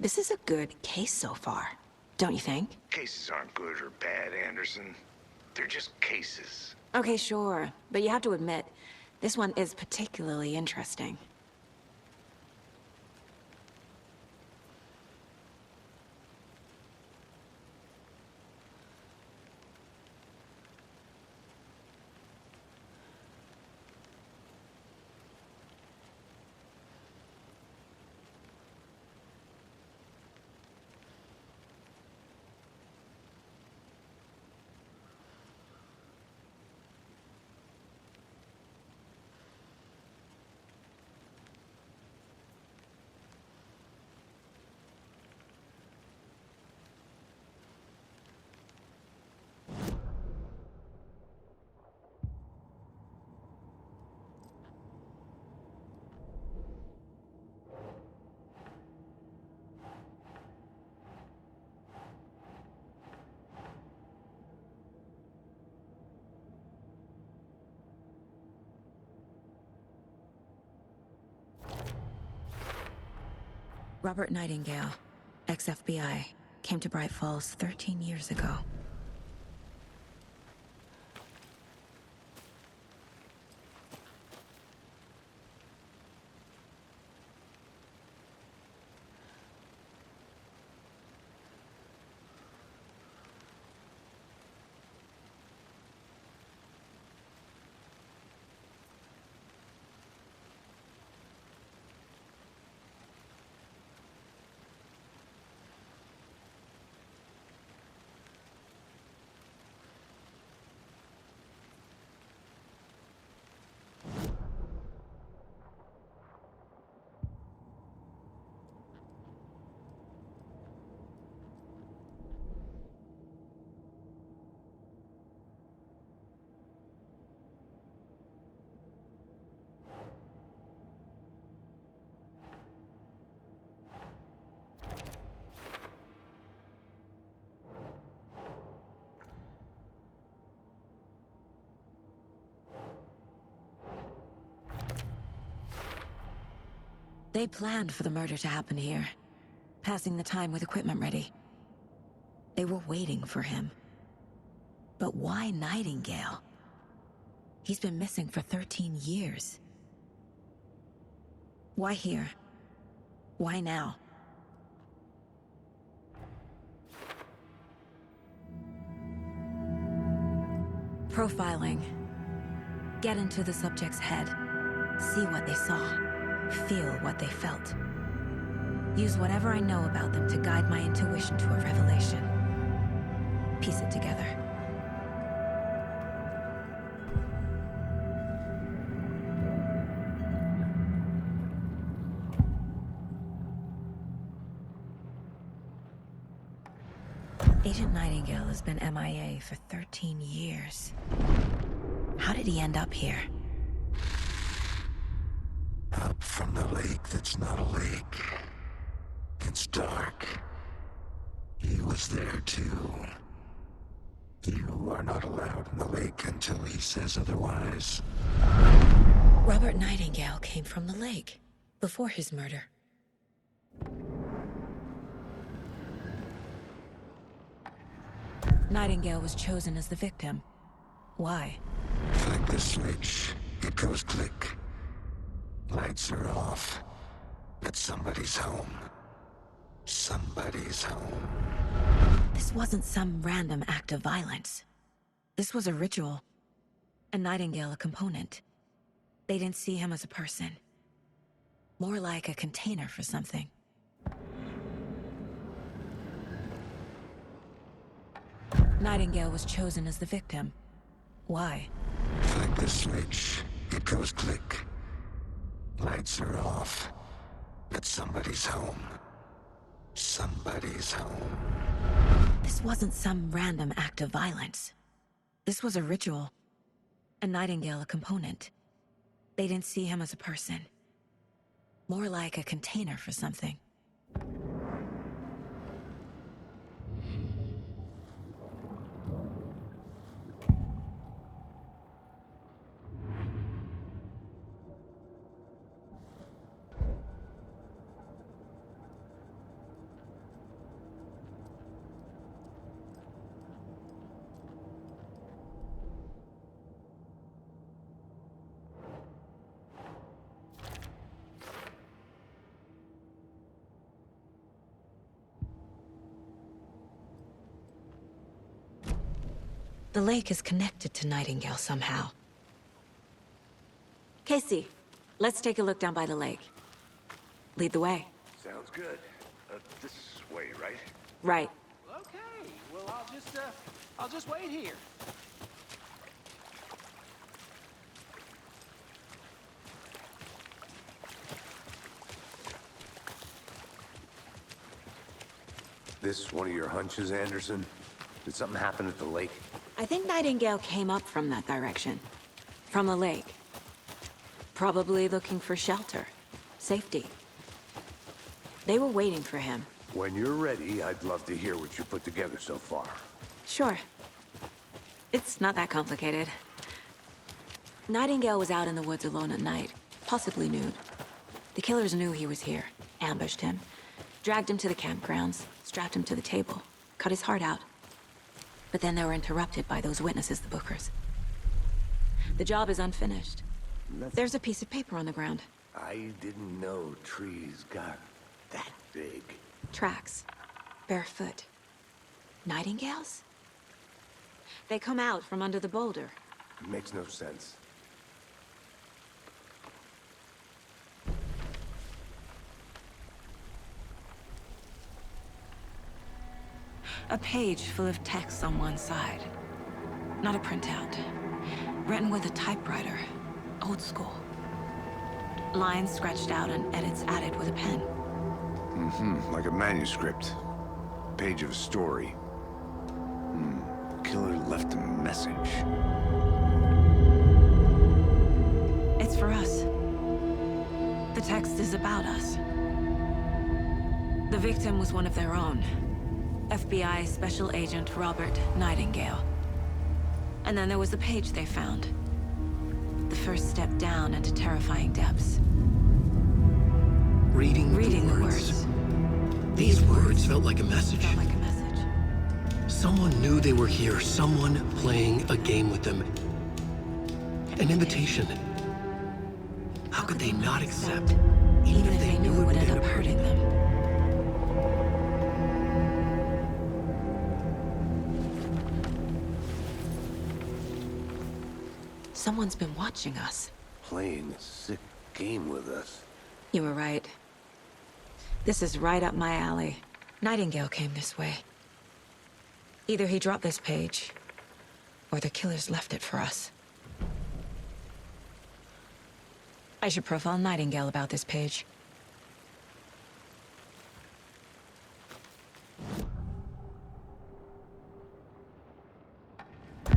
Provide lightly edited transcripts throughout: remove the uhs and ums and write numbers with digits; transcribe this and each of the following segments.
This is a good case so far, don't you think? Cases aren't good or bad, Anderson. They're just cases. Okay, sure. But you have to admit, this one is particularly interesting. Robert Nightingale, ex-FBI, came to Bright Falls 13 years ago. They planned for the murder to happen here, passing the time with equipment ready. They were waiting for him. But why Nightingale? He's been missing for 13 years. Why here? Why now? Profiling. Get into the subject's head. See what they saw. Feel what they felt. Use whatever I know about them to guide my intuition to a revelation. Piece it together. Agent Nightingale has been MIA for 13 years. How did he end up here? Up from the lake that's not a lake. It's dark. He was there too. You are not allowed in the lake until he says otherwise. Robert Nightingale came from the lake, before his murder. Nightingale was chosen as the victim. Why? Flick the switch. It goes click. Lights are off. But somebody's home. Somebody's home. This wasn't some random act of violence. This was a ritual. And Nightingale a component. They didn't see him as a person. More like a container for something. Nightingale was chosen as the victim. Why? Flick the switch. It goes click. Lights are off. But somebody's home. Somebody's home. This wasn't some random act of violence. This was a ritual. And Nightingale a component. They didn't see him as a person. More like a container for something. The lake is connected to Nightingale somehow. Casey, let's take a look down by the lake. Lead the way. Sounds good. This way, right? Right. Okay, well, I'll just wait here. This one of your hunches, Anderson? Did something happen at the lake? I think Nightingale came up from that direction. From the lake. Probably looking for shelter. Safety. They were waiting for him. When you're ready, I'd love to hear what you put together so far. Sure. It's not that complicated. Nightingale was out in the woods alone at night, possibly nude. The killers knew he was here, ambushed him, dragged him to the campgrounds, strapped him to the table, cut his heart out. But then they were interrupted by those witnesses, the Bookers. The job is unfinished. There's a piece of paper on the ground. I didn't know trees got that big. Tracks. Barefoot. Nightingales? They come out from under the boulder. Makes no sense. A page full of text on one side. Not a printout. Written with a typewriter. Old school. Lines scratched out and edits added with a pen. Like a manuscript. Page of a story. The killer left a message. It's for us. The text is about us. The victim was one of their own. FBI Special Agent Robert Nightingale. And then there was the page they found. The first step down into terrifying depths. Reading the the words. These words felt like a message. Felt like a message. Someone knew they were here, someone playing a game with them. An invitation. How could they not accept, even if they knew it would end up hurting them? Someone's been watching us. Playing a sick game with us. You were right. This is right up my alley. Nightingale came this way. Either he dropped this page, or the killers left it for us. I should profile Nightingale about this page.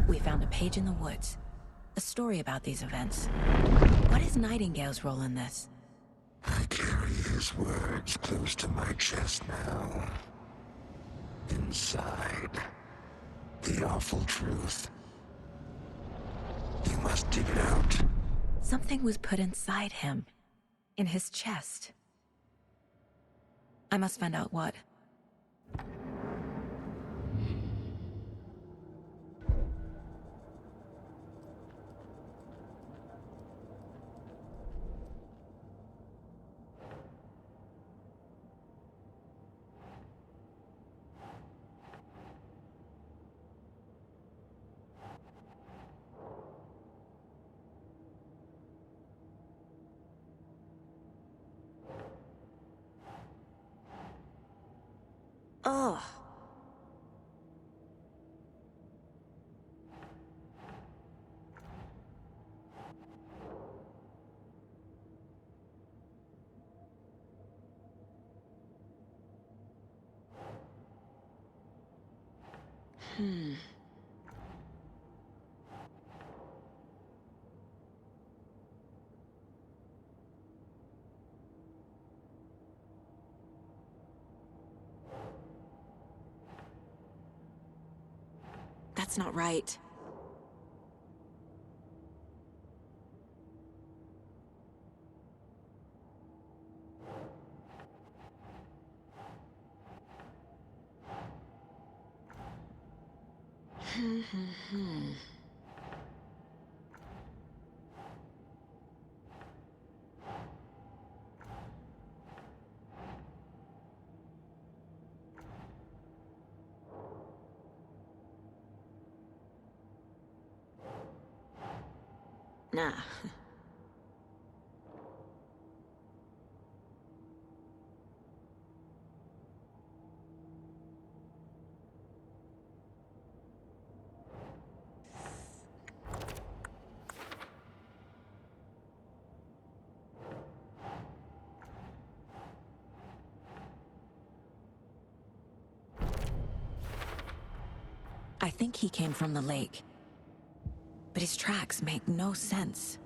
We found a page in the woods. A story about these events. What is Nightingale's role in this? I carry his words close to my chest now. Inside, the awful truth. You must dig it out. Something was put inside him. In his chest. I must find out what. Ugh. That's not right. Nah. I think he came from the lake. But his tracks make no sense.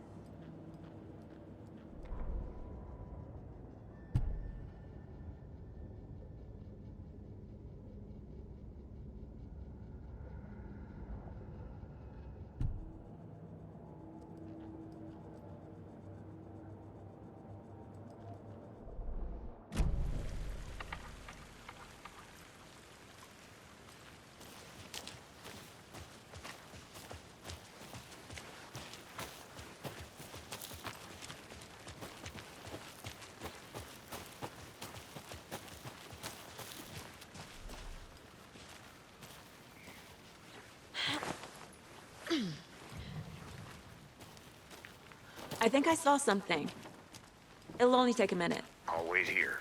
I think I saw something. It'll only take a minute. I'll wait here.